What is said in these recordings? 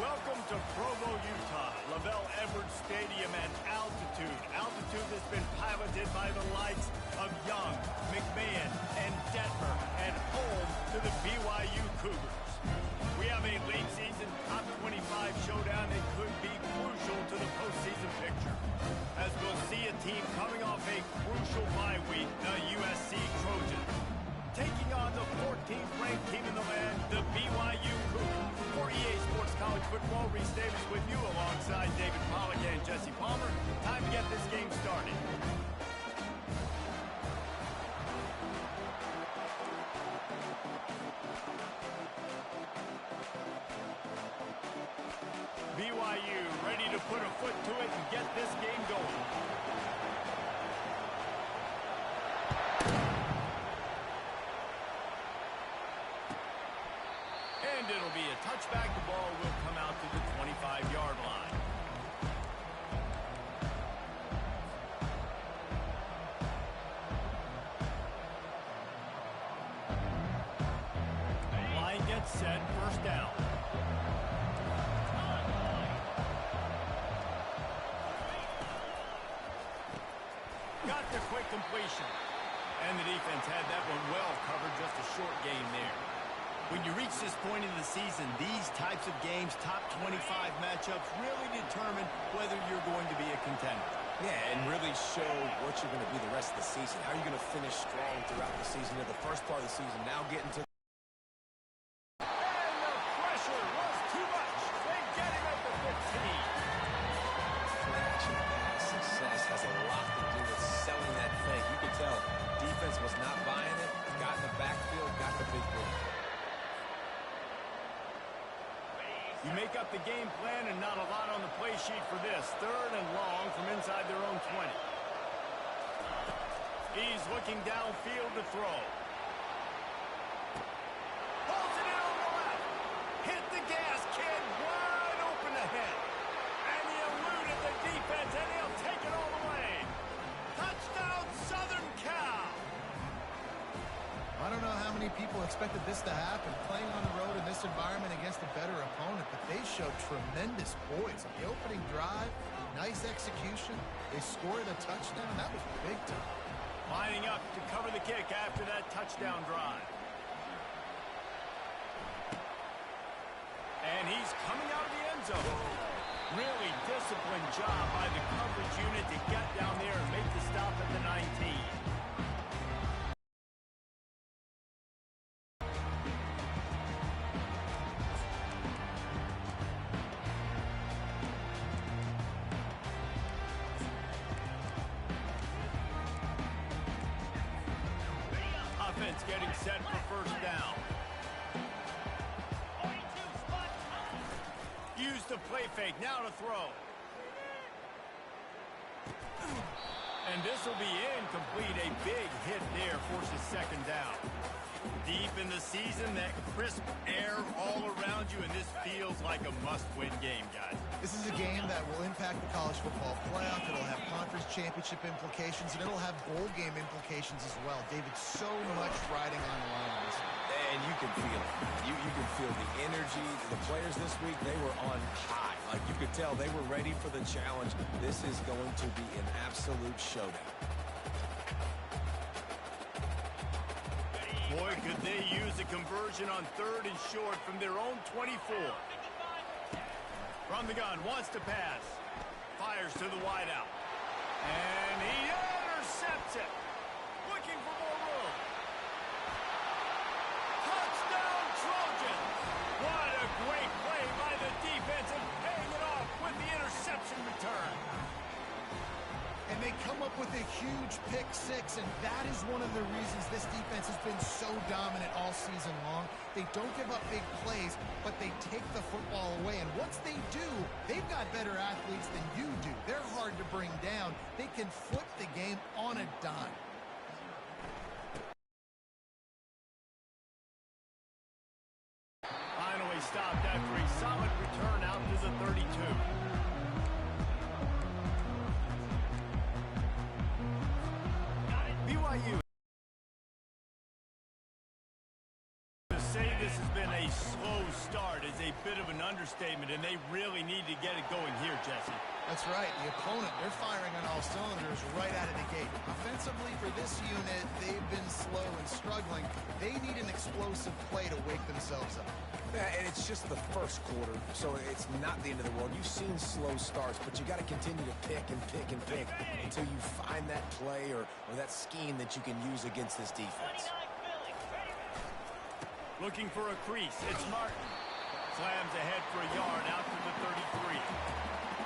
Welcome to Provo, Utah, Lavelle Edwards Stadium at altitude. Altitude has been piloted by the likes of Young, McMahon, and Detmer, and home to the BYU Cougars. We have a late season top 25 showdown that could be crucial to the postseason picture, as we'll see a team coming off a crucial bye week, the USC Trojans, taking on the 14th ranked team in the land, the BYU Cougars. For EA Sports College Football, Reese Davis with you alongside David Pollack and Jesse Palmer. Time to get this game started. BYU ready to put a foot to it and get this game going. And it'll be a touchback. The ball will come out to the 25-yard line. Line gets set, first down. Got the quick completion. And the defense had that one well covered, just a short gain there. When you reach this point in the season, these types of games, top 25 matchups, really determine whether you're going to be a contender. Yeah, and really show what you're going to be the rest of the season. How are you going to finish strong throughout the season? Or the first part of the season, now getting to... And the pressure was too much. They get him at the 15. Action pass success has a lot to do with selling that fake. You can tell defense was not buying it. Got in the backfield, got the big win. You make up the game plan and not a lot on the play sheet for this. Third and long from inside their own 20. He's looking downfield to throw. Pulls it in on the left. Hit the gas, kid. Wide open ahead. And he eluded the defense, and he'll take it all the way. Touchdown, Southern Cal. I don't know how many people expected this to happen, playing on the road in this environment against a better opponent, but they showed tremendous poise. On the opening drive, nice execution. They scored a touchdown. That was big time. Lining up to cover the kick after that touchdown drive. And he's coming out of the end zone. Really disciplined job by the coverage unit to get down there and make the stop at the 19. Getting set for first down. Use the play fake, now to throw. And this will be incomplete. A big hit there forces second down. Deep in the season, that crisp air all around you, and this feels like a must-win game, guys. This is a game that will impact the college football playoff. It'll have conference championship implications, and it'll have bowl game implications as well. David, so much riding on the line on this one. And you can feel it. You can feel the energy. The players this week, they were on high. Like you could tell, they were ready for the challenge. This is going to be an absolute showdown. Boy, could they use a conversion on third and short from their own 24. From the gun, wants to pass. Fires to the wideout. And he intercepts it. Looking for more room. Touchdown, Trojans. What a great play by the defense and paying it off with the interception return. And they come up with a huge pick six, and that is one of the reasons this defense has been so dominant all season long. They don't give up big plays, but they take the football away. And once they do, they've got better athletes than you do. They're hard to bring down. They can flip the game on a dime. Finally stopped after a solid return out to the 32. BYU to save this has been a slow start is a bit of an understatement, and they really need to get it going here, Jesse. That's right. The opponent, they're firing on all cylinders right out of the gate. Offensively, for this unit, they've been slow and struggling. They need an explosive play to wake themselves up. Yeah, and it's just the first quarter, so it's not the end of the world. You've seen slow starts, but you got to continue to pick and pick and pick until you find that play or that scheme that you can use against this defense. Looking for a crease. It's Martin. Slams ahead for a yard out to the 33.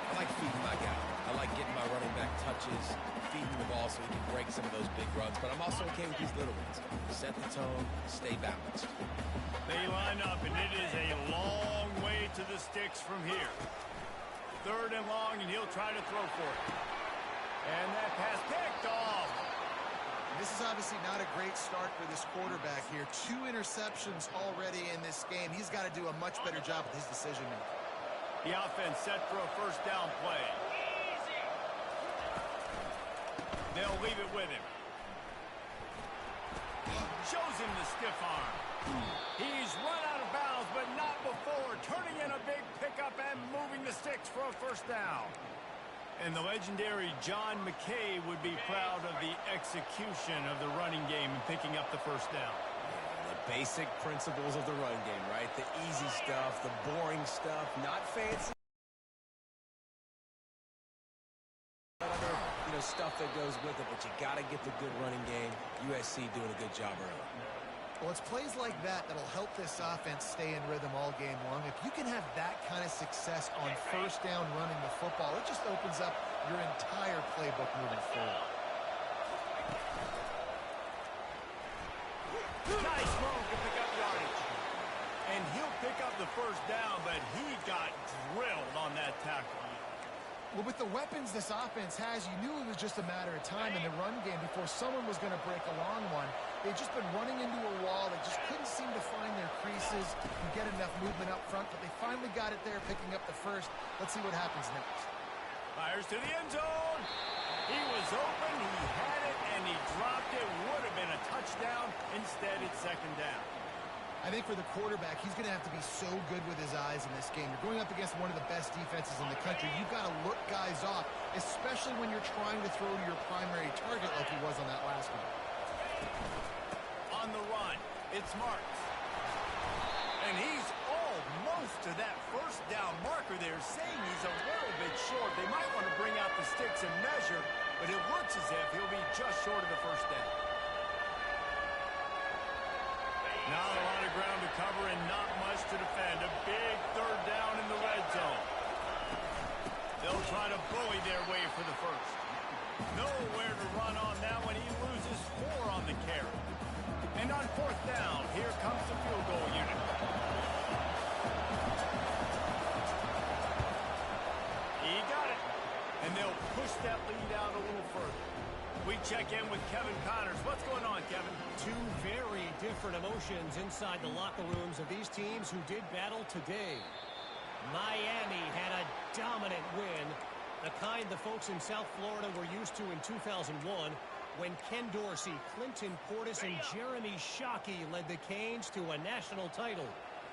I like feeding my guy. I like getting my running back touches, feeding the ball so he can break some of those big runs, but I'm also okay with these little ones. Set the tone, stay balanced. They line up, and it is a long way to the sticks from here. 3rd and long, and he'll try to throw for it. And that pass picked off. This is obviously not a great start for this quarterback here. 2 interceptions already in this game. He's got to do a much better job with his decision-making. The offense set for a 1st down play. They'll leave it with him. Shows him the stiff arm. He's run out of bounds, but not before. Turning in a big pickup and moving the sticks for a 1st down. And the legendary John McKay would be proud of the execution of the running game and picking up the 1st down. The basic principles of the run game, right? The easy stuff, the boring stuff, not fancy. Other, stuff that goes with it, but you got to get the good running game. USC doing a good job early. Well, it's plays like that that'll help this offense stay in rhythm all game long. If you can have that kind of success on 1st down running the football, it just opens up your entire playbook moving forward. Nice move to pick up yardage. And he'll pick up the 1st down, but he got drilled on that tackle. Well, with the weapons this offense has, you knew it was just a matter of time in the run game before someone was going to break a long one. They've just been running into a wall. They just couldn't seem to find their creases and get enough movement up front, but they finally got it there, picking up the 1st. Let's see what happens next. Fires to the end zone. He was open, he had it, and he dropped it. Would have been a touchdown. Instead, it's 2nd down. I think for the quarterback, he's going to have to be so good with his eyes in this game. You're going up against one of the best defenses in the country. You've got to look guys off, especially when you're trying to throw to your primary target like he was on that last one. On the run, it's Marks. And he's almost to that 1st down marker there, saying he's a little bit short. They might want to bring out the sticks and measure, but it looks as if he'll be just short of the 1st down. Not a lot of ground to cover and not much to defend. A big 3rd down in the red zone. They'll try to bully their way for the 1st. Nowhere to run on that one. He loses 4 on the carry. And on 4th down, here comes the field goal unit. He got it. And they'll push that lead out a little further. We check in with Kevin Connors. What's going on, Kevin? 2 very different emotions inside the locker rooms of these teams who did battle today. Miami had a dominant win, the kind the folks in South Florida were used to in 2001 when Ken Dorsey, Clinton Portis, and Jeremy Shockey led the Canes to a national title.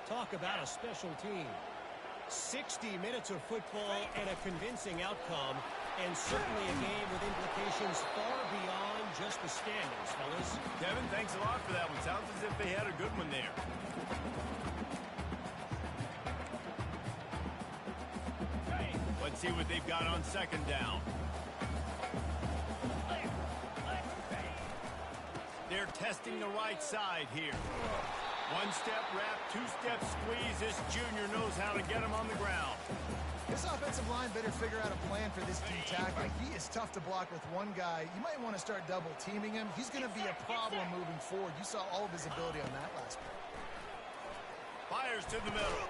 Talk about a special team. 60 minutes of football and a convincing outcome, and certainly a game with implications far beyond just the standings, fellas. Kevin, thanks a lot for that one. Sounds as if they had a good one there. Let's see what they've got on 2nd down. They're testing the right side here. 1-step wrap, 2-step squeeze. This junior knows how to get him on the ground. This offensive line better figure out a plan for this D tackle. He is tough to block with one guy. You might want to start double teaming him. He's going to be a problem moving forward. You saw all of his ability on that last play. Fires to the middle.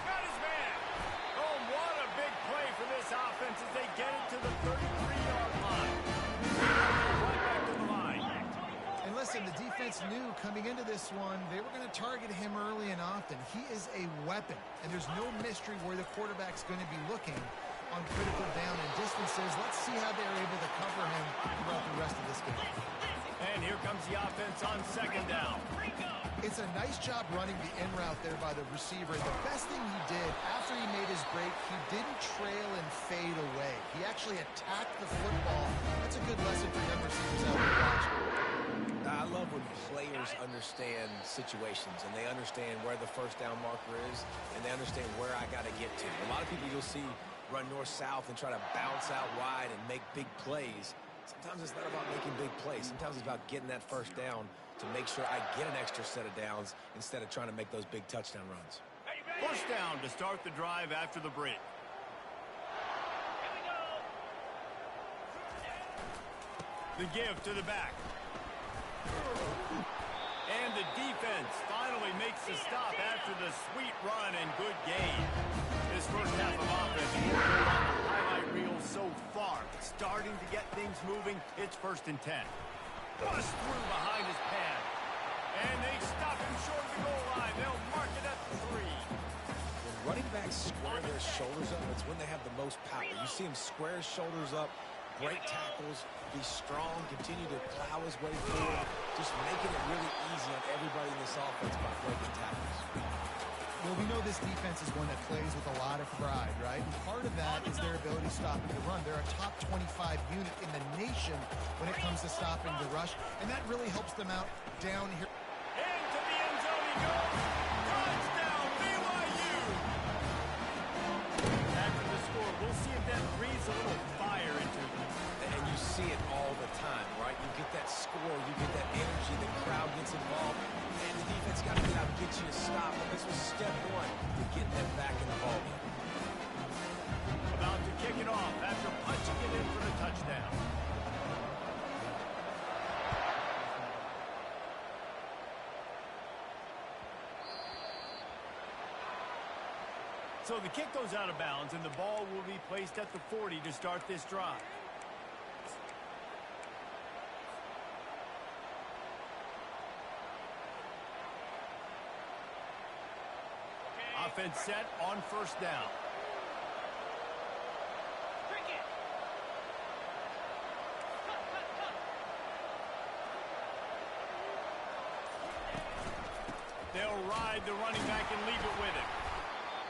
Got his man. Oh, what a big play for this offense as they get it to the 33-yard line. Right back to the line. And listen, the defense knew coming into this one, they were going to target him early and often. He is a weapon, and there's no mystery where the quarterback's going to be looking on critical down and distances. Let's see how they're able to cover him throughout the rest of this game. And here comes the offense on 2nd down. It's defense, a nice job running the in route there by the receiver. And the best thing he did after he made his break, he didn't trail and fade away. He actually attacked the football. That's a good lesson for young receivers out there watching. I love when players understand situations and they understand where the first down marker is and they understand where I got to get to. A lot of people you'll see run north-south and try to bounce out wide and make big plays. Sometimes it's not about making big plays. Sometimes it's about getting that first down to make sure I get an extra set of downs instead of trying to make those big touchdown runs. First down to start the drive after the break. The give to the back. And the defense finally makes the stop after the sweet run and good gain. This first half of offense on the highlight reel so far. Starting to get things moving. It's 1st and 10. Bust through behind his pad. And they stop him short of the goal line. They'll mark it at 3. When running backs square their shoulders up, it's when they have the most power. You see him square his shoulders up, break tackles, be strong, continue to plow his way forward, just making it really easy on everybody in this offense by breaking tackles. Well, we know this defense is one that plays with a lot of pride, right? And part of that is their ability to stop and to run. They're a top 25 unit in the nation when it comes to stopping the rush, and that really helps them out down here. Into the end zone he goes. Touchdown, BYU! After the score, we'll see if that breathes a little fire into them. And you see it all the time, right? You get that score, you get that energy, the crowd gets involved, and the defense got to get out and get you a stop. And this was step one to getting them back in the ballgame. About to kick it off after punching it in for the touchdown. So the kick goes out of bounds, and the ball will be placed at the 40 to start this drive. Offense set on 1st down. They'll ride the running back and leave it with him.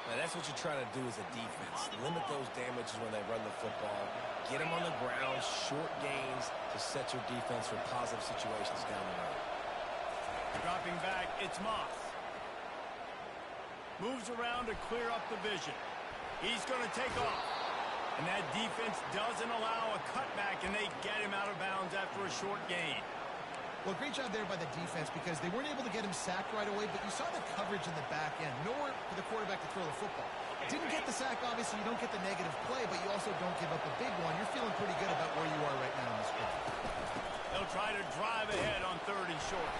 Now, that's what you're trying to do as a defense. Limit those damages when they run the football. Get them on the ground, short gains to set your defense for positive situations down the road. Dropping back, it's Moss. Moves around to clear up the vision. He's going to take off. And that defense doesn't allow a cutback, and they get him out of bounds after a short gain. Well, great job there by the defense because they weren't able to get him sacked right away, but you saw the coverage in the back end. Nowhere for the quarterback to throw the football. Didn't get the sack, obviously. You don't get the negative play, but you also don't give up a big one. You're feeling pretty good about where you are right now in this game. They'll try to drive ahead on 3rd and short.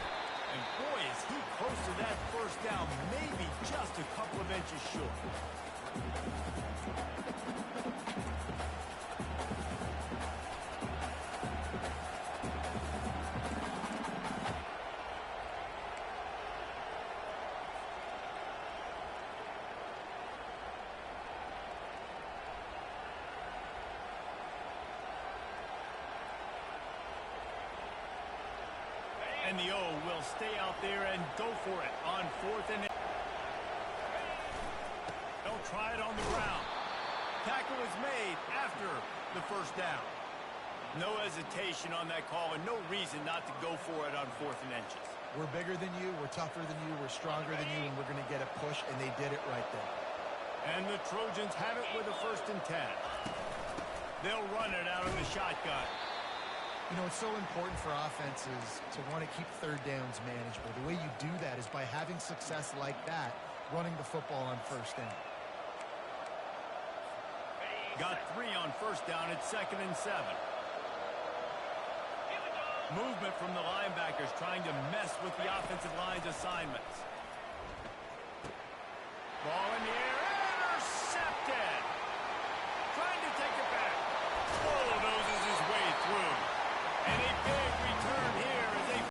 And boy, is he close to that first down, maybe just a couple of inches short. And the O will stay out there and go for it on 4th and 8. They'll try it on the ground. Tackle is made after the first down. No hesitation on that call and no reason not to go for it on 4th and inches. We're bigger than you, we're tougher than you, we're stronger than you, and we're going to get a push, and they did it right there. And the Trojans have it with a 1st and 10. They'll run it out of the shotgun. You know, it's so important for offenses to want to keep 3rd downs manageable. The way you do that is by having success like that, running the football on 1st down. Got 3 on 1st down. It's 2nd and 7. Movement from the linebackers trying to mess with the offensive line's assignments. Ball in the air.